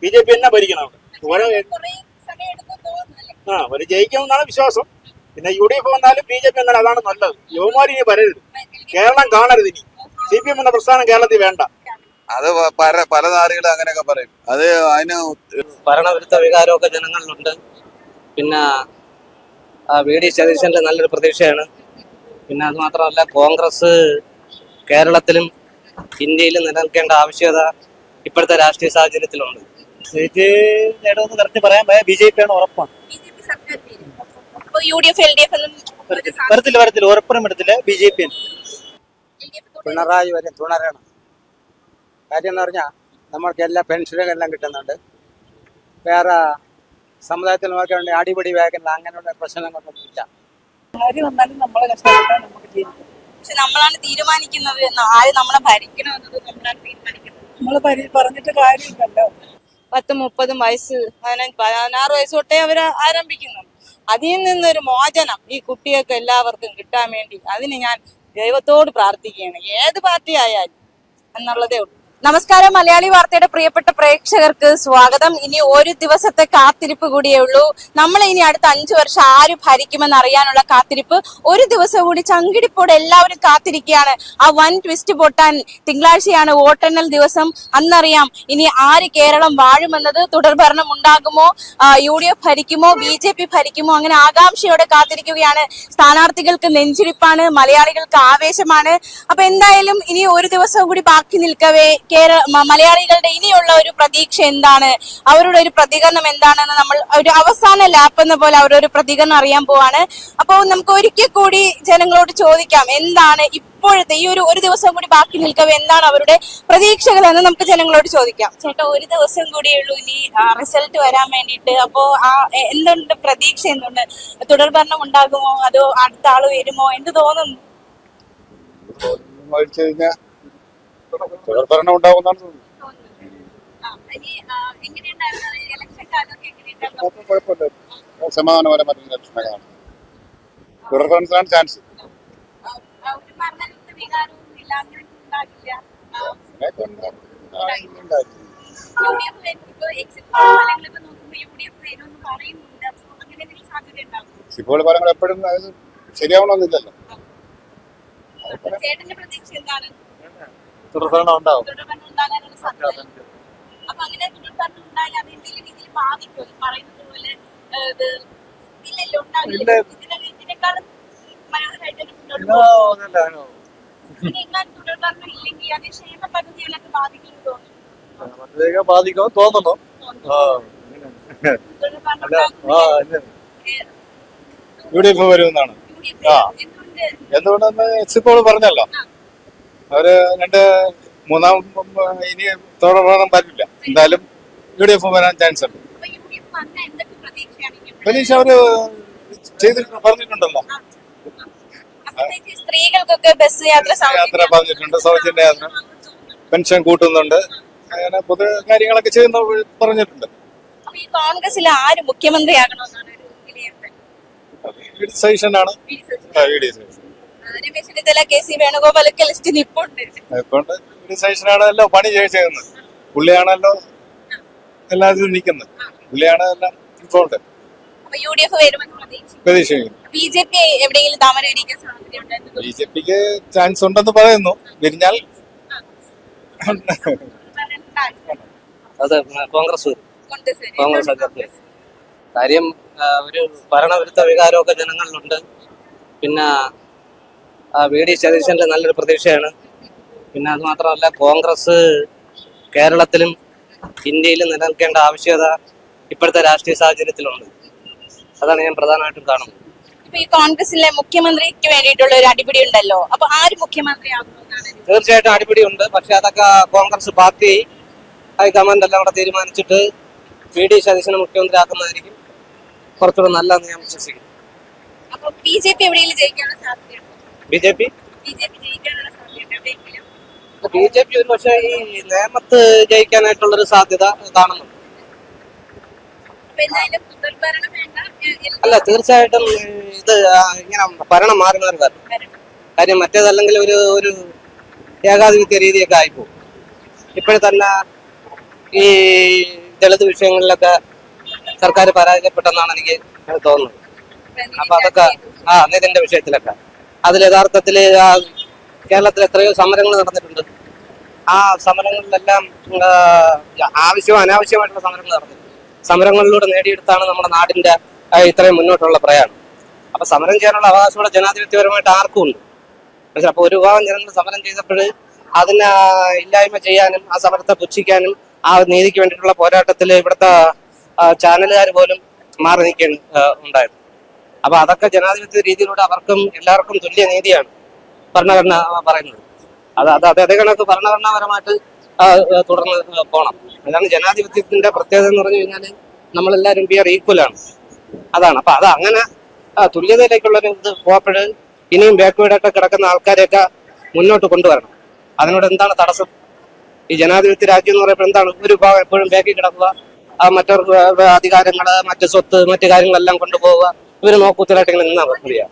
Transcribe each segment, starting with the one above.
BJP തന്നെ ഭരിക്കണം അവിടെ. ഒരു ജയിക്കുമെന്നാണ് വിശ്വാസം. പിന്നെ UDF വന്നാലും BJP എന്നാലും അതാണ് നല്ലത്. യുവമാരി ഇനി വരരുത്, കേരളം കാണരുത്. ഇനി CPM എന്ന പ്രസ്ഥാനം കേരളത്തിൽ വേണ്ട. അത് പല നാടുകളും അങ്ങനെയൊക്കെ പറയും. അത് അതിന് ഭരണവിരുദ്ധ വികാരമൊക്കെ ജനങ്ങളിലുണ്ട്. പിന്നെ VD സതീശന്റെ നല്ലൊരു പ്രതീക്ഷയാണ്. പിന്നെ അത് മാത്രമല്ല, കോൺഗ്രസ് കേരളത്തിലും ഇന്ത്യയിലും നിലനിൽക്കേണ്ട ആവശ്യകത ഇപ്പോഴത്തെ രാഷ്ട്രീയ സാഹചര്യത്തിലുണ്ട്. നേടുമെന്ന് കറക്റ്റ് പറയാൻ BJP ആണ്, ഉറപ്പാണ്. വരത്തില്ല, ഉറപ്പും എടുത്തില്ല. BJP പിണറായി വരെ തുടരണം. കാര്യം എന്ന് പറഞ്ഞാൽ നമ്മൾക്ക് എല്ലാ പെൻഷനുകളെല്ലാം കിട്ടുന്നുണ്ട്. വേറെ സമുദായത്തിൽ നോക്കുകയാണെങ്കിൽ അടിപൊളി വേഗം അങ്ങനെയുള്ള പ്രശ്നങ്ങളൊന്നും ഇല്ല. പക്ഷെ നമ്മളാണ് തീരുമാനിക്കുന്നത്, ആര് നമ്മളെ ഭരിക്കണമെന്നത് നമ്മളാണ് തീരുമാനിക്കുന്നത്. നമ്മള് പറഞ്ഞിട്ട് കാര്യമില്ലല്ലോ. 10-30 വയസ്സ് 16 വയസ്സ് തൊട്ടേ അവർ ആരംഭിക്കുന്നു. അതിൽ നിന്നൊരു മോചനം ഈ കുട്ടികൾക്ക് എല്ലാവർക്കും കിട്ടാൻ വേണ്ടി അതിന് ഞാൻ ദൈവത്തോട് പ്രാർത്ഥിക്കുകയാണ്, ഏത് പാർട്ടി ആയാലും എന്നുള്ളതേ ഉള്ളൂ. നമസ്കാരം, മലയാളി വാർത്തയുടെ പ്രിയപ്പെട്ട പ്രേക്ഷകർക്ക് സ്വാഗതം. ഇനി ഒരു ദിവസത്തെ കാത്തിരിപ്പ് കൂടിയേ ഉള്ളൂ. നമ്മൾ ഇനി അടുത്ത 5 വർഷം ആര് ഭരിക്കുമെന്ന് അറിയാനുള്ള കാത്തിരിപ്പ്. ഒരു ദിവസം കൂടി ചങ്കിടിപ്പോടെ എല്ലാവരും കാത്തിരിക്കുകയാണ്. ആ വൻ ട്വിസ്റ്റ് പൊട്ടാൻ തിങ്കളാഴ്ചയാണ് വോട്ടെണ്ണൽ ദിവസം. അന്നറിയാം ഇനി ആര് കേരളം വാഴുമെന്നത്. തുടർഭരണം ഉണ്ടാകുമോ, UDF ഭരിക്കുമോ, BJP ഭരിക്കുമോ, അങ്ങനെ ആകാംക്ഷയോടെ കാത്തിരിക്കുകയാണ്. സ്ഥാനാർത്ഥികൾക്ക് നെഞ്ചിരിപ്പാണ്, മലയാളികൾക്ക് ആവേശമാണ്. അപ്പൊ എന്തായാലും ഇനി ഒരു ദിവസം കൂടി ബാക്കി നിൽക്കവേ മലയാളികളുടെ ഇനിയുള്ള ഒരു പ്രതീക്ഷ എന്താണ്, അവരുടെ ഒരു പ്രതികരണം എന്താണെന്ന് നമ്മൾ ഒരു അവസാന ലാപ്പ് എന്ന പോലെ അവരുടെ ഒരു പ്രതികരണം അറിയാൻ പോവാണ്. അപ്പോൾ നമുക്ക് ഒരിക്കൽ കൂടി ജനങ്ങളോട് ചോദിക്കാം, എന്താണ് ഇപ്പോഴത്തെ ഈ ഒരു ദിവസം കൂടി ബാക്കി നിൽക്കവേ എന്താണ് അവരുടെ പ്രതീക്ഷകൾ എന്ന് നമുക്ക് ജനങ്ങളോട് ചോദിക്കാം. ചേട്ടാ, ഒരു ദിവസം കൂടിയേ ഉള്ളൂ ഇനി റിസൾട്ട് വരാൻ വേണ്ടിയിട്ട്. അപ്പോ എന്തുണ്ട് പ്രതീക്ഷ, എന്തുണ്ട്? തുടർഭരണം ഉണ്ടാകുമോ അതോ അടുത്ത ആള് വരുമോ, എന്ത് തോന്നുന്നു? തുടർഭരണം ഉണ്ടാവുന്നതാണ് തോന്നുന്നത്. കുഴപ്പമില്ല, സമാധാനപരമായ ഇലക്ഷനാണ്. തുടർഭരണത്തിനാണ് ചാൻസ്. ഇപ്പോൾ ഫലങ്ങൾ എപ്പോഴും ശരിയാവണമെന്നില്ലല്ലോ. തുടർഭരണം ഉണ്ടാവും. ബാധിക്കുമെന്ന് തോന്നുന്നു. UDF വരുമെന്നാണ്. എന്തുകൊണ്ടെന്ന് ഇപ്പോൾ പറഞ്ഞല്ലോ, അവര് മൂന്നാം ഇനി തുടർഭരണം പറ്റില്ല. എന്തായാലും UDF വരാൻ ചാൻസ് ഉണ്ട്. പ്രതീക്ഷ അവര് ചെയ്തിട്ട് പറഞ്ഞിട്ടുണ്ടല്ലോ. സ്ത്രീകൾക്കൊക്കെ ബസ് യാത്ര പറഞ്ഞിട്ടുണ്ട്, സൗജന്യ യാത്ര, പെൻഷൻ കൂട്ടുന്നുണ്ട്, അങ്ങനെ പൊതു കാര്യങ്ങളൊക്കെ ചെയ്യുന്ന പറഞ്ഞിട്ടുണ്ട്. കോൺഗ്രസിൽ ആര് മുഖ്യമന്ത്രിയാകണമെന്നാണ് സജഷനാണ്. രമേശ് ചെന്നിത്തല, KC വേണുഗോപാലൊക്കെ ലിസ്റ്റിൽ നിൽപ്പുണ്ട്. സജഷനാണല്ലോ പണി ചെയ്യുന്നത്. പുള്ളിയാണല്ലോ എല്ലാത്തിലും നിൽക്കുന്നത്. പുള്ളിയാണ് എല്ലാം ഇൻഫോൾഡ്. UDF വരുമെന്ന് പ്രതീക്ഷിക്കുന്നു. BJP എവിടെയെങ്കിലും താമര വിരിക്കാൻ സാധ്യതയുണ്ട്? BJPക്ക് ചാൻസ് ഉണ്ടെന്ന് പറയുന്നു. വിരിഞ്ഞാൽ അത് കോൺഗ്രസ് കാര്യം, ഒരു ഭരണവിരുദ്ധ വികാരമൊക്കെ ജനങ്ങളിലുണ്ട്. പിന്നെ VD സതീശന്റെ നല്ലൊരു പ്രതീക്ഷയാണ്. പിന്നെ അത് മാത്രമല്ല, കോൺഗ്രസ് കേരളത്തിലും ഇന്ത്യയിലും നിലനിൽക്കേണ്ട ആവശ്യകത ഇപ്പോഴത്തെ രാഷ്ട്രീയ സാഹചര്യത്തിലുണ്ട്. അതാണ് ഞാൻ പ്രധാനമായിട്ടും കാണുന്നത്. ഇപ്പൊ ഈ കോൺഗ്രസിലെ മുഖ്യമന്ത്രിക്ക് വേണ്ടിയിട്ടുള്ള ഒരു അടിപിടി ഉണ്ടല്ലോ, അപ്പൊ ആര് മുഖ്യമന്ത്രിയാകുമെന്നാണ്? തീർച്ചയായിട്ടും അടിപിടി ഉണ്ട്. പക്ഷെ അതൊക്കെ കോൺഗ്രസ് പാർട്ടി ഹൈക്കമാൻഡ് എല്ലാം കൂടെ തീരുമാനിച്ചിട്ട് VD സതീശനെ മുഖ്യമന്ത്രി ആക്കുന്നതായിരിക്കും കുറച്ചുകൂടെ നല്ലതെന്ന് ഞാൻ വിശ്വസിക്കുന്നു. അപ്പൊ BJP എവിടെയെങ്കിലും ജയിക്കാനുള്ള സാധ്യതയുണ്ടോ? BJP ജയിക്കാനുള്ള സാധ്യത? BJP ഒരു പക്ഷേ ഈ നേമത്ത് ജയിക്കാനായിട്ടുള്ളൊരു സാധ്യത കാണുന്നുണ്ട്. അല്ല, തീർച്ചയായിട്ടും ഇത് ഇങ്ങനെ ഭരണം മാറി മാറി വരും. കാര്യം മറ്റേതല്ലെങ്കിൽ ഒരു ഏകാധിപത്യ രീതിയൊക്കെ ആയിപ്പോകും. ഇപ്പോഴത്തന്നെ ഈ ദളിത് വിഷയങ്ങളിലൊക്കെ സർക്കാർ പരാജയപ്പെട്ടെന്നാണ് എനിക്ക് തോന്നുന്നത്. അപ്പൊ അതൊക്കെ നീതിന്റെ വിഷയത്തിലൊക്കെ അതിൽ യഥാർത്ഥത്തില് കേരളത്തിൽ എത്രയോ സമരങ്ങൾ നടന്നിട്ടുണ്ട്. ആ സമരങ്ങളിലെല്ലാം അനാവശ്യമായിട്ടുള്ള സമരങ്ങൾ നടന്നിട്ടുണ്ട്. സമരങ്ങളിലൂടെ നേടിയെടുത്താണ് നമ്മുടെ നാടിന്റെ ഇത്രയും മുന്നോട്ടുള്ള പ്രയാണം. അപ്പൊ സമരം ചെയ്യാനുള്ള അവകാശമുള്ള ജനാധിപത്യപരമായിട്ട് ആർക്കും ഉണ്ട്. പക്ഷെ അപ്പൊ ഒരു വിഭാഗം ജനങ്ങൾ സമരം ചെയ്തപ്പോൾ അതിനെ ഇല്ലായ്മ ചെയ്യാനും ആ സമരത്തെ പുച്ഛിക്കാനും ആ നീതിക്ക് വേണ്ടിയിട്ടുള്ള പോരാട്ടത്തിൽ ഇവിടുത്തെ ചാനലുകാർ പോലും മാറി നിൽക്കുകയാണ് ഉണ്ടായത്. അപ്പൊ അതൊക്കെ ജനാധിപത്യ രീതിയിലൂടെ അവർക്കും എല്ലാവർക്കും തുല്യ നീതിയാണ് ഭരണഘടന പറയുന്നത്. അതേ കണക്ക് ഭരണഘടനാപരമായിട്ട് തുടർന്ന് പോകണം. അതാണ് ജനാധിപത്യത്തിന്റെ പ്രത്യേകത എന്ന് പറഞ്ഞു കഴിഞ്ഞാൽ നമ്മളെല്ലാവരും ഈക്വൽ ആണ്. അതാണ്. അപ്പൊ അത് അങ്ങനെ തുല്യതയിലേക്കുള്ളൊരു ഇത് പോയപ്പോഴ് ഇനിയും ബാക്ക്വേർഡായിട്ട് കിടക്കുന്ന ആൾക്കാരെയൊക്കെ മുന്നോട്ട് കൊണ്ടുവരണം. അതിനോട് എന്താണ് തടസ്സം? ഈ ജനാധിപത്യ രാജ്യം എന്ന് പറയുമ്പോൾ എന്താണ്? ഒരു വിഭാഗം എപ്പോഴും ബാക്കിൽ കിടക്കുക, മറ്റവർക്ക് അധികാരങ്ങള്, മറ്റ് സ്വത്ത്, മറ്റു കാര്യങ്ങളെല്ലാം കൊണ്ടുപോവുക, ഇവര് നോക്കൂത്തലായിട്ട് ഇങ്ങനെ നിന്നാ മതിയാ.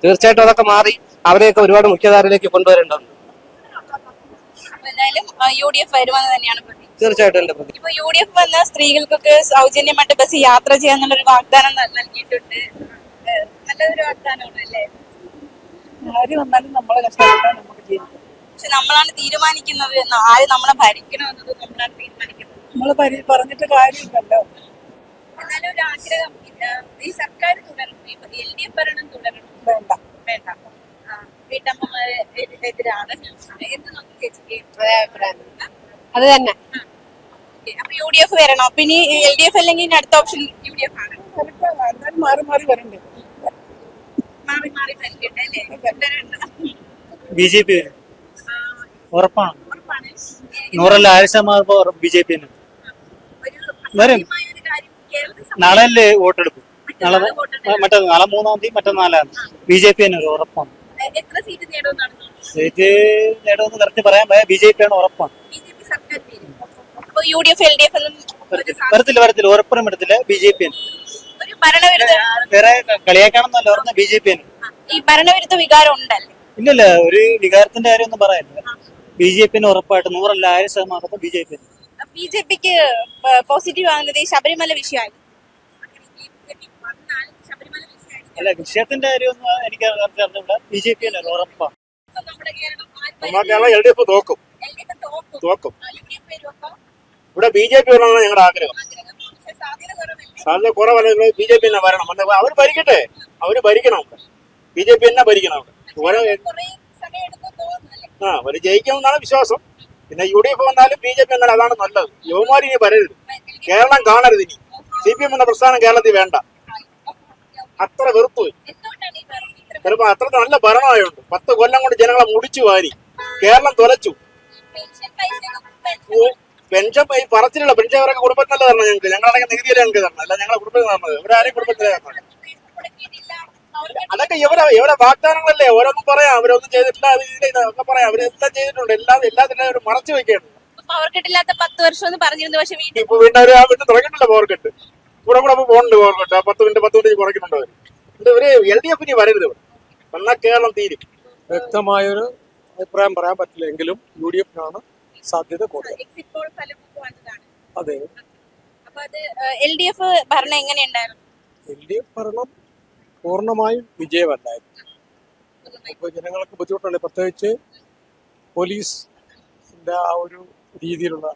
തീർച്ചയായിട്ടും അതൊക്കെ മാറി അവരെയൊക്കെ ഒരുപാട് മുഖ്യധാരയിലേക്ക് കൊണ്ടുവരേണ്ടതുണ്ട്. എന്തായാലും UDF വരുമെന്ന് തന്നെയാണ് പ്രതീക്ഷ. തീർച്ചയായിട്ടും എന്റെ പ്രതീക്ഷ. ഇപ്പൊ UDF വന്ന സ്ത്രീകൾക്കൊക്കെ സൗജന്യമായിട്ട് ബസ് യാത്ര ചെയ്യാന്നുള്ളൊരു വാഗ്ദാനം നൽകിയിട്ടുണ്ട്. നല്ലൊരു വാഗ്ദാനമാണ് അല്ലേ? ആര് വന്നാലും നമ്മളെ കഷ്ടപ്പെട്ടാൽ നമുക്ക് ജീവിക്കാം. പക്ഷെ നമ്മളാണ് തീരുമാനിക്കുന്നത്. ആര് നമ്മളെ ഭരിക്കണമെന്നത് നമ്മളാണ് തീരുമാനിക്കുന്നത്. നമ്മള് പറഞ്ഞിട്ട് കാര്യമില്ലല്ലോ. എന്നാലും ഒരു ആഗ്രഹം, ഈ സർക്കാർ തുടരണം, LDF ഭരണം തുടരണം. വേണ്ട. വേണ്ട. വീട്ടമ്മമാരെ എതിരാണ്. എന്ത് നോക്കി ചേച്ചിക്ക്? അത് തന്നെ. അപ്പൊ UDF വരണോ? പിന്നെ LDF അല്ലെങ്കിൽ ഇനി അടുത്ത ഓപ്ഷൻ UDF ആണ്. എന്നാലും മാറി മാറി വരണ്ടേ. മാറി മാറി ഭരിക്കട്ടെ അല്ലേ? BJP ഉറപ്പാണ്. ഉറപ്പാണ്. 100% BJP ഒരു വരും. ഒരു കാര്യം കേരളത്തിൽ നാളെ വോട്ടെടുപ്പ്. നാളെ വോട്ടെടുപ്പ്. നാളെ 3-ാം തീയതി, മറ്റന്നാൾ BJP തന്നെ ഒരു ഉറപ്പാണ്. എത്ര സീറ്റ് നേടുമെന്നാണ് തോന്നുന്നത്? സീറ്റ് നേടുമെന്ന് കറക്റ്റ് പറയാൻ BJP ആണ് ഉറപ്പാണ്. BJP സർക്കാർ വരും. അപ്പൊ UDF LDF ഒന്നും വരത്തില്ല, ഉറപ്പുറം എടുത്തില്ല. BJP ഒരു ഭരണവിരുദ്ധ വേറെ കളിയാക്കാണെന്നല്ല പറഞ്ഞ BJP ഈ ഭരണവിരുദ്ധ വികാരം ഉണ്ടല്ലേ? ഇല്ലല്ല, ഒരു വികാരത്തിന്റെ കാര്യം ഒന്നും പറയാനില്ല. BJP ഉറപ്പായിട്ട് 100% BJP. BJPക്ക് പോസിറ്റീവ് ആകുന്നത് ഈ ശബരിമല വിഷയമായി. അല്ല, വിഷയത്തിന്റെ കാര്യമൊന്നും എനിക്ക് അറിഞ്ഞില്ല. BJP തന്നെ ഉറപ്പാണ്. നമ്മുടെ കേരളം LDF തോക്കും. ഇവിടെ BJP വരണമെന്നാണ് ഞങ്ങളുടെ ആഗ്രഹം. സാധ്യത കുറവല്ല. BJP തന്നെ വരണം. അവർ ഭരിക്കട്ടെ, അവര് ഭരിക്കണം. BJP തന്നെ ഭരിക്കണം. അവര് ജയിക്കുമെന്നാണ് വിശ്വാസം. പിന്നെ UDF വന്നാലും BJP വന്നാലും അതാണ് നല്ലത്. യുവമാരി ഇനി വരരുത്, കേരളം കാണരുത്. ഇനി CPM എന്ന പ്രസ്ഥാനം കേരളത്തിൽ വേണ്ട. അത്ര വെറുപ്പ്. ചിലപ്പോ അത്ര നല്ല ഭരണമായുണ്ട്. 10 കൊല്ലം കൊണ്ട് ജനങ്ങളെ മുടിച്ചു വാരി കേരളം തൊലച്ചു. പെൻഷൻ ഈ പറച്ചിലുള്ള പെൻഷൻ അവരൊക്കെ കുടുംബത്തിനല്ല തരണം. ഞങ്ങളാണെങ്കിൽ നികുതിയിലെ ഞങ്ങൾക്ക് തരണം. അല്ല ഞങ്ങളെ കുടുംബത്തിൽ തരണം. ഇവരാരെയും കുടുംബത്തിലെ തരണം. അതൊക്കെ ഇവരെ വാഗ്ദാനങ്ങളല്ലേ. ഓരോന്നും പറയാം, അവരൊന്നും ചെയ്തിട്ടില്ല, ഒക്കെ പറയാം. അവരെല്ലാം ചെയ്തിട്ടുണ്ട്. എല്ലാത്തിനും അവർ മറച്ചു വെക്കുകയാണ്. പവർ കെട്ടില്ലാത്ത 10 വർഷം എന്ന് പറഞ്ഞിരുന്നു. പക്ഷെ ഇപ്പൊ വീണ്ടും അവർ ആ വീട്ടിൽ തുടങ്ങിയിട്ടില്ല പവർ കെട്ട്. കൂടെ പോകുന്നുണ്ട് പവർ കെട്ട്. 10 മിനിറ്റ് കുറയ്ക്കുന്നുണ്ട് അവർ. ഇവര് LDF ഇനി വരരുത്. ഇവിടെ വന്നാൽ കേരളം തീരും. വ്യക്തമായൊരു അഭിപ്രായം പറയാൻ പറ്റില്ല. എങ്കിലും UDF സാധ്യത കൂടുതൽ. എക്സിറ്റ് പോൾ ഫലം വന്നതാണ്. അതെ. അപ്പൊ അത് LDF ഭരണം എങ്ങനെയുണ്ടായിരുന്നു? LDF ഭരണം പൂർണ്ണമായും വിജയമല്ലായിരുന്നു. ഇപ്പൊ ജനങ്ങൾക്ക് ബുദ്ധിമുട്ടുണ്ട്. പ്രത്യേകിച്ച് പോലീസിന്റെ ആ ഒരു രീതിയിലുള്ള,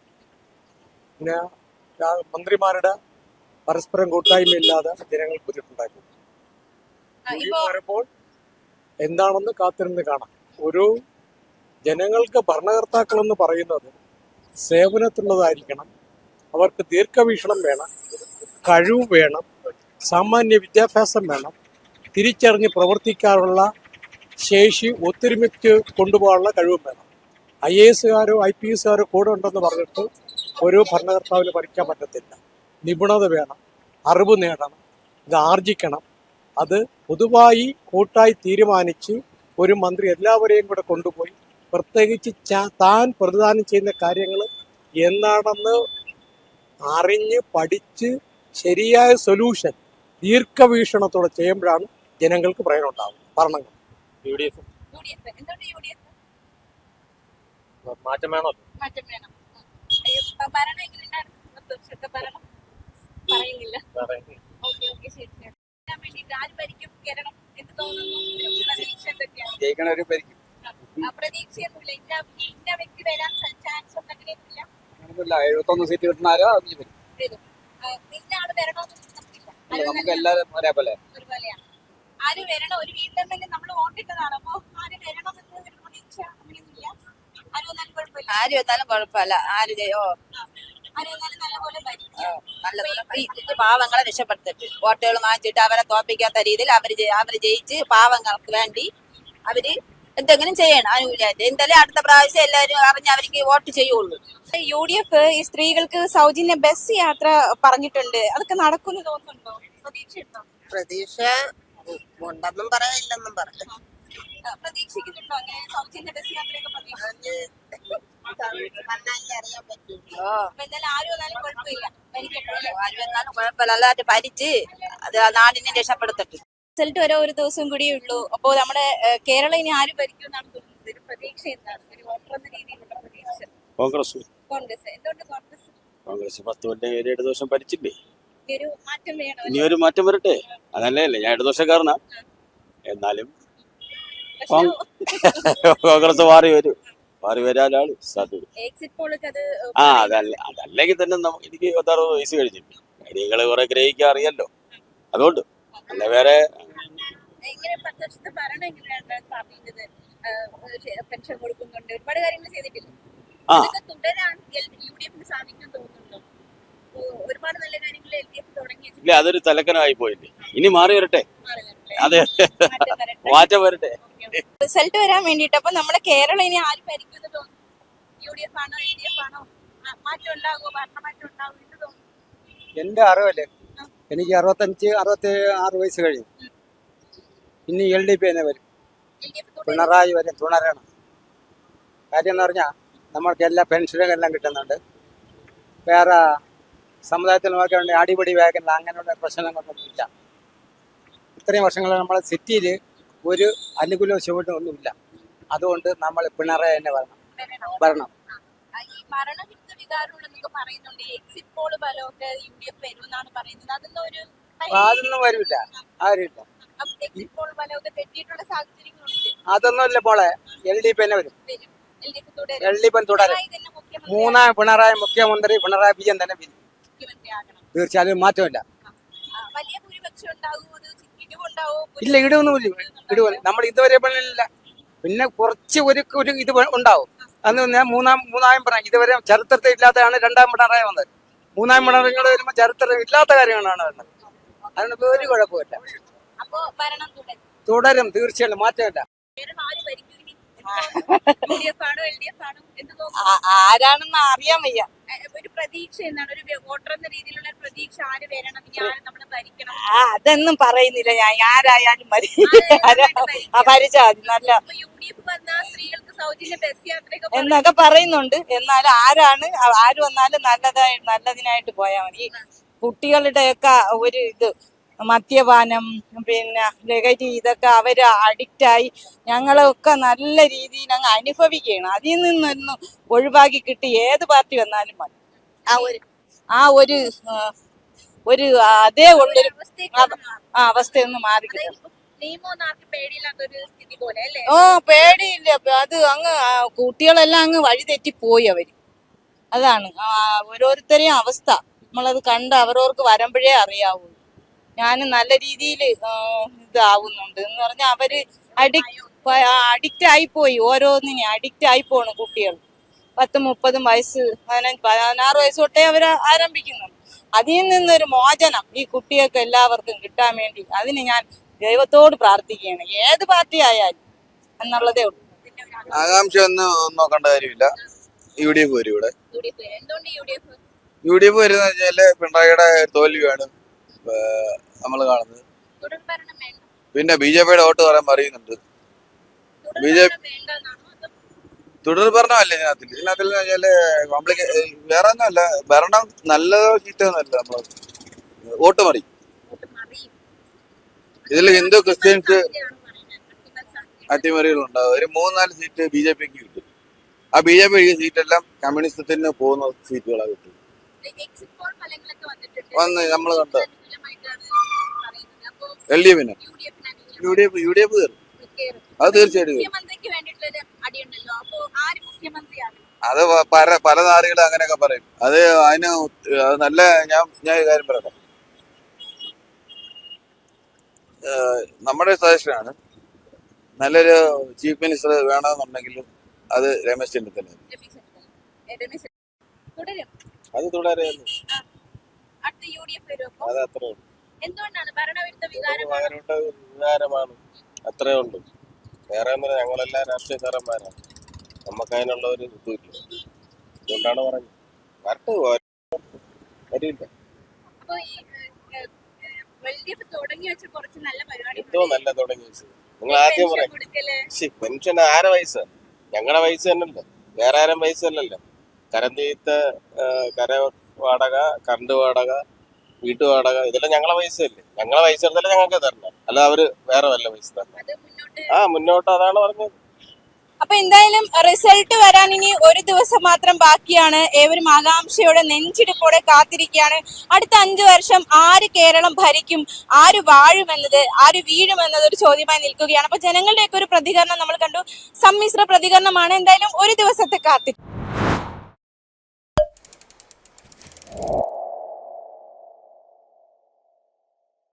പിന്നെ മന്ത്രിമാരുടെ പരസ്പരം കൂട്ടായ്മയില്ലാതെ ജനങ്ങൾക്ക് ബുദ്ധിമുട്ടുണ്ടായിരുന്നു. വരുമ്പോൾ എന്താണെന്ന് കാത്തിരുന്ന് കാണാം. ഒരു ജനങ്ങൾക്ക് ഭരണകർത്താക്കൾ എന്ന് പറയുന്നത് സേവനത്തിനുള്ളതായിരിക്കണം. അവർക്ക് ദീർഘവീക്ഷണം വേണം, കഴിവ് വേണം, സാമാന്യ വിദ്യാഭ്യാസം വേണം, തിരിച്ചറിഞ്ഞ് പ്രവർത്തിക്കാനുള്ള ശേഷി, ഒത്തൊരുമിച്ച് കൊണ്ടുപോകാനുള്ള കഴിവും വേണം. IAS-കാരോ IPS-കാരോ കൂടെ ഉണ്ടെന്ന് പറഞ്ഞിട്ട് ഓരോ ഭരണകർത്താവിന് ഭരിക്കാൻ പറ്റത്തില്ല. നിപുണത വേണം, അറിവ് നേടണം, ഇത് ആർജിക്കണം. അത് പൊതുവായി കൂട്ടായി തീരുമാനിച്ച് ഒരു മന്ത്രി എല്ലാവരെയും കൂടെ കൊണ്ടുപോയി പ്രത്യേകിച്ച് താൻ പ്രതിദാനം ചെയ്യുന്ന കാര്യങ്ങൾ എന്താണെന്ന് അറിഞ്ഞ് പഠിച്ച് ശരിയായ സൊല്യൂഷൻ ദീർഘവീക്ഷണത്തോടെ ചെയ്യുമ്പോഴാണ് ജനങ്ങൾക്ക് പ്രയോജനം ഉണ്ടാകും. ഭരണങ്ങൾ UDF മാറ്റം വേണമല്ലോ. മാറ്റം വേണം. ഭരണം എങ്ങനെയുണ്ടായിരുന്നു? 10 വർഷത്തെ ഭരണം പറയുന്നില്ല. ഓക്കെ ഓക്കെ ശരി. ചെയ്യാൻ വേണ്ടിയിട്ട് ആര് ഭരിക്കും കേരളം എന്ത് തോന്നുന്നു? ഒരു പ്രതീക്ഷ എന്തൊക്കെയാണ്? ജയിക്കണ ഒരു ഭരിക്കും. പ്രതീക്ഷയൊന്നുമില്ല. ഇന്ന വ്യക്തി വരാൻ ചാൻസ് ഉണ്ട് അങ്ങനെയൊന്നുമില്ല. 71 സീറ്റ് കിട്ടുന്നാരോ വരും. ഇന്ന ആള് വരണമെന്നൊന്നും നമുക്കില്ല. നമുക്ക് എല്ലാവരും ഒരേപോലെ. ഒരുപോലെയാണ്. ആര് വരണം? ഒരു വീട്ടിലെന്തെങ്കിലും നമ്മൾ വോട്ടിട്ടതാണ്. അപ്പൊ ആര് വരണമെന്ന് ഒരു പ്രതീക്ഷ അങ്ങനെയൊന്നുമില്ല. ആര് വന്നാലും കുഴപ്പമില്ല. ആര് വന്നാലും കുഴപ്പമില്ല. ആര് ആര് വന്നാലും നല്ലപോലെ ഭരിക്കും. നല്ലപോലെ പാവങ്ങളെ രക്ഷപ്പെടുത്തിട്ട് വോട്ടുകൾ വാങ്ങിച്ചിട്ട് അവരെ തോപ്പിക്കാത്ത രീതിയിൽ അവര് ജയിച്ച് പാവങ്ങൾക്ക് വേണ്ടി അവര് എന്തെങ്കിലും ചെയ്യണം ആനുകൂല്യമായിട്ട്. എന്തായാലും അടുത്ത പ്രാവശ്യം എല്ലാവരും അറിഞ്ഞ് അവർക്ക് വോട്ട് ചെയ്യുള്ളൂ. UDF ഈ സ്ത്രീകൾക്ക് സൗജന്യ ബസ് യാത്ര പറഞ്ഞിട്ടുണ്ട്. അതൊക്കെ നടക്കുമെന്ന് തോന്നുന്നുണ്ടോ? പ്രതീക്ഷയുണ്ടോ? പ്രതീക്ഷ ഉണ്ടെന്നും പറയാനില്ലെന്നും പറയാം. പ്രതീക്ഷിക്കുന്നുണ്ടോ അങ്ങനെ സൗജന്യ ബസ് യാത്രയൊക്കെ അറിയാൻ പറ്റുമോ? അപ്പൊ എന്തായാലും ആര് വന്നാലും കുഴപ്പമില്ല. ഭരിക്കട്ടെ. ആര് വന്നാലും കുഴപ്പമില്ല. അല്ലാതെ ഭരിച്ച് അത് നാടിനെ രക്ഷപ്പെടുത്തട്ടെ. റിസൾട്ട് വരെ ഒരു ദിവസം കൂടിയേ ഉള്ളൂ. അപ്പോ നമ്മുടെ കേരളം ഇനി ആര് ഭരിക്കും എന്നാണ് തോന്നുന്നത്? ഒരു പ്രതീക്ഷ എന്താണ്? ഒരു വോട്ടർ എന്ന രീതിയിലുള്ള പ്രതീക്ഷ. കോൺഗ്രസ് കോൺഗ്രസ്. എന്തുകൊണ്ട് കോൺഗ്രസ്? കോൺഗ്രസ് 10 കൊല്ലം 7 ദിവസം ഭരിച്ചില്ലേ, ഈ ഒരു മാറ്റം വേണം. ഇനി ഒരു മാറ്റം വരട്ടെ. അതല്ലേ ഞാൻ 2 വർഷക്കാരനാ, എന്നാലും കോൺഗ്രസ് മാറി വരാനാണ് സാധ്യത. എക്സിറ്റ് പോളൊക്കെ അത് അതല്ലെങ്കിൽ തന്നെ എനിക്ക് 60 വയസ്സ് കഴിഞ്ഞില്ലേ, കാര്യങ്ങൾ കുറെ ഗ്രഹിക്കാൻ അറിയാലോ. അതുകൊണ്ട് അല്ല വേറെ എങ്ങനെ 10 വർഷത്തെ ഭരണം എങ്ങനെയാണ് പാർട്ടിൻ്റെത്? പെൻഷൻ കൊടുക്കുന്നുണ്ട്, ഒരുപാട് കാര്യങ്ങൾ ചെയ്തിട്ടില്ല. അതൊക്കെ തുടരാൻ UDF സാധിക്കും തോന്നുന്നുണ്ടോ? ഒരുപാട് നല്ല കാര്യങ്ങൾ LDF തുടങ്ങി. ഇല്ല, അതൊരു തലക്കനായി പോയില്ലേ, ഇനി മാറി വരട്ടെ. അതെ, മാറ്റം വരട്ടെ. റിസൾട്ട് വരാൻ വേണ്ടിട്ട് അപ്പൊ നമ്മുടെ കേരളം ഇനി ആര് ഭരിക്കുമെന്ന് തോന്നുന്നു? UDF ആണോ LDF ആണോ? മാറ്റം ഉണ്ടാകുമോ? ഭരണമാറ്റം ഉണ്ടാകുമോ എന്ന് തോന്നുന്നു? എന്റെ അറിവല്ലേ, എനിക്ക് 65-66 വയസ്സ് കഴിഞ്ഞു. ഇനി LDP തന്നെ വരും, പിണറായി വരും, തുടരണം. കാര്യം എന്ന് പറഞ്ഞാൽ നമ്മൾക്ക് എല്ലാ പെൻഷനുകളെല്ലാം കിട്ടുന്നുണ്ട്. വേറെ സമുദായത്തിൽ നോക്കുകയാണെങ്കിൽ അടിപൊളി വേഗം അങ്ങനെയുള്ള പ്രശ്നങ്ങളൊന്നും ഇല്ല. ഇത്രയും വർഷങ്ങൾ നമ്മളെ സിറ്റിയിൽ ഒരു അനുകൂലവും ചുവടും ഒന്നുമില്ല. അതുകൊണ്ട് നമ്മൾ പിണറായി തന്നെ വരണം. ഈ ഭരണവിരുദ്ധ വികാരമുള്ളതൊക്കെ പറയുന്നുണ്ട്. ഈ എക്സിറ്റ് പോൾ ഫലമൊക്കെ UDF വരുമെന്നാണ് പറയുന്നത്. അതൊന്നും വരില്ല, ആരുമില്ല. എക്സിറ്റ് പോൾ ഫലമൊക്കെ തെറ്റിയിട്ടുള്ള സാഹചര്യങ്ങളുണ്ട്. അതൊന്നുമില്ല മോളെ, LDP തന്നെ വരും. LDF തുടരും. LDP തുടരും. മൂന്നാം പിണറായി മുഖ്യമന്ത്രി, പിണറായി വിജയൻ തന്നെ വരും. തീർച്ചയായും മാറ്റമില്ല. വലിയ ഭൂരിപക്ഷം ഉണ്ടാകുമോ? ഇടിവുണ്ടാവോ? ഇല്ല, ഇടിവൊന്നുമില്ല. നമ്മൾ ഇതുവരെ ഇല്ല. പിന്നെ കുറച്ച് ഒരു ഇത് ഉണ്ടാവും. അന്ന് ഞാൻ മൂന്നാം പിണറായി ഇതുവരെ ചരിത്രത്തിൽ ഇല്ലാത്തതാണ് രണ്ടാം പിണറായി വന്നത്. മൂന്നാം പിണറായി വരുമ്പോൾ ചരിത്രം ഇല്ലാത്ത കാര്യങ്ങളാണ് വരുന്നത്. അതുകൊണ്ട് ഒരു കുഴപ്പമില്ല. അപ്പോ ഭരണം തുടരും, തീർച്ചയായും മാറ്റമില്ല. ആരാണെന്ന് അറിയാൻ വയ്യ. ഒരു പ്രതീക്ഷ എന്താണ്? ഒരു വോട്ടർ എന്ന രീതിയിലുള്ള പ്രതീക്ഷ ആര് വരണം, ഇനി ആര് നമ്മള് ഭരിക്കണം? അതൊന്നും പറയുന്നില്ല ഞാൻ. ആരായാലും ഭരിച്ചാൽ മതി. നല്ല UDF വന്ന സ്ത്രീകൾക്ക് സൗജന്യ ബസ് യാത്രയൊക്കെ എന്നൊക്കെ പറയുന്നുണ്ട്. എന്നാലും ആര് വന്നാലും നല്ലതിനായിട്ട് പോയാൽ മതി. കുട്ടികളുടെയൊക്കെ ഒരു ഇത് മദ്യപാനം, പിന്നെ ലഹരി, ഇതൊക്കെ അവര് അഡിക്റ്റായി ഞങ്ങളൊക്കെ നല്ല രീതിയിൽ അങ്ങ് അനുഭവിക്കുകയാണ്. അതിൽ നിന്നൊന്നും ഒഴിവാക്കി കിട്ടി ഏത് പാർട്ടി വന്നാലും മതി. ഒരു അതേ ഉള്ളൊരു അവസ്ഥയൊന്നും മാറി കിട്ടും. പേടിയില്ല. അത് അങ്ങ് കുട്ടികളെല്ലാം അങ്ങ് വഴിതെറ്റിപ്പോയി അവര്. അതാണ് ഓരോരുത്തരെയും അവസ്ഥ. നമ്മളത് കണ്ട് അവരവർക്ക് വരുമ്പോഴേ അറിയാവൂ. ഞാൻ നല്ല രീതിയിൽ ഇതാവുന്നുണ്ട് എന്ന് പറഞ്ഞാൽ അവര് അഡിക്റ്റ് ആയിപ്പോയി. ഓരോന്നിനും അഡിക്റ്റ് ആയിപ്പോണ് കുട്ടികൾ. 10-30 വയസ്സ് 16 വയസ്സ് തൊട്ടേ അവര് ആരംഭിക്കുന്നു. അതിൽ നിന്നൊരു മോചനം ഈ കുട്ടികൾക്ക് എല്ലാവർക്കും കിട്ടാൻ വേണ്ടി അതിന് ഞാൻ ദൈവത്തോട് പ്രാർത്ഥിക്കുകയാണ്. ഏത് പാർട്ടി ആയാലും എന്നുള്ളതേ ഉള്ളൂ. ആകാംക്ഷ ഒന്നും നോക്കേണ്ട കാര്യമില്ല. UDF വരും. ഇവിടെ UDF വരുന്ന വെച്ചാല് പിണറായിയുടെ തോൽവിയാണ് നമ്മൾ കാണുന്നത്. പിന്നെ BJPയുടെ വോട്ട് പറയാൻ പറയുന്നുണ്ട്. തുടർ ഭരണമല്ലേ ഇതിനകത്തിൽ വെച്ചാല് വേറെ ഒന്നുമല്ല. ഭരണം നല്ലതോ ചീത്തയൊന്നുമല്ല. നമ്മൾ വോട്ട് മറി. ഇതിൽ ഹിന്ദു ക്രിസ്ത്യൻസ് അട്ടിമറികളുണ്ടാവും. ഒരു 3-4 സീറ്റ് BJPക്ക് കിട്ടും. ആ BJP സീറ്റെല്ലാം കമ്മ്യൂണിസത്തിന് പോകുന്ന സീറ്റുകളാണ് കിട്ടും. എക്സിറ്റ് പോൾ ഫലങ്ങളൊക്കെ വന്നിട്ടുണ്ട്. വന്ന് നമ്മള് കണ്ടു. അനുകൂലമായിട്ടാണ് പറയുന്നത്. അപ്പോ LDF ന് UDF കയറും. അത് തീർച്ചയായിട്ടും കയറും. മുഖ്യമന്ത്രിക്ക് വേണ്ടിയിട്ടുള്ള അടിയുണ്ടല്ലോ. അപ്പോ ആര് മുഖ്യമന്ത്രിയാണ്? അത് പല നാടുകളും അങ്ങനെയൊക്കെ പറയും. അത് അതിന് അത് നല്ല ഞാൻ ഒരു കാര്യം പറയട്ടെ. നമ്മുടെ സജഷനാണ് നല്ലൊരു ചീഫ് മിനിസ്റ്റർ വേണമെന്നുണ്ടെങ്കിൽ അത് രമേശ് ചെന്നിത്തല. രമേശ് തുടരും. അത് തുടരുന്നു. അടുത്ത UDF വരും. അപ്പോ അത് അത്രേ ഉള്ളൂ. എന്തുകൊണ്ടാണ് ഭരണവിരുദ്ധ വികാരമാണ്? വികാരമാണ്, അത്രേ ഉള്ളൂ. വേറെ ഒന്നുമില്ല. ഞങ്ങളെല്ലാം രാഷ്ട്രീയക്കാരന്മാരാണ്. നമുക്ക് അതിനുള്ള ഒരു ഇതുമില്ല. അതുകൊണ്ടാണ് പറഞ്ഞത് വരില്ല. അപ്പോ ഈ LDF തുടങ്ങി വെച്ച കുറച്ച് നല്ല പരിപാടി എന്തോ നല്ല തുടങ്ങി വെച്ചത്. നിങ്ങൾ ആദ്യം പറയാം കൊടുക്കല്. പെൻഷൻ ആരെ പൈസ? ഞങ്ങളുടെ പൈസ തന്നെയല്ലേ, വേറെ ആരും പൈസ അല്ലല്ലോ. കരന്തീത്ത കര വാടക, കറണ്ട് വാടക, വീട്ടുവാടക, ഇതെല്ലാം ഞങ്ങളെ പൈസ അല്ലേ. ഞങ്ങളെ പൈസ എടുത്താലേ ഞങ്ങൾക്ക് തരണം, അല്ല അവര് വേറെ വല്ല പൈസ തരണം. അത് മുന്നോട്ട് മുന്നോട്ട് അതാണ് പറഞ്ഞത്. അപ്പൊ എന്തായാലും റിസൾട്ട് വരാൻ ഇനി ഒരു ദിവസം മാത്രം ബാക്കിയാണ്. ഏവരും ആകാംക്ഷയോടെ നെഞ്ചിടിപ്പോടെ കാത്തിരിക്കുകയാണ്. അടുത്ത 5 വർഷം ആര് കേരളം ഭരിക്കും, ആര് വാഴുമെന്നത്, ആര് വീഴുമെന്നത് ഒരു ചോദ്യമായി നിൽക്കുകയാണ്. അപ്പൊ ജനങ്ങളുടെയൊക്കെ ഒരു പ്രതികരണം നമ്മൾ കണ്ടു. സമ്മിശ്ര പ്രതികരണമാണ്. എന്തായാലും ഒരു ദിവസത്തെ കാത്തിരിക്കും.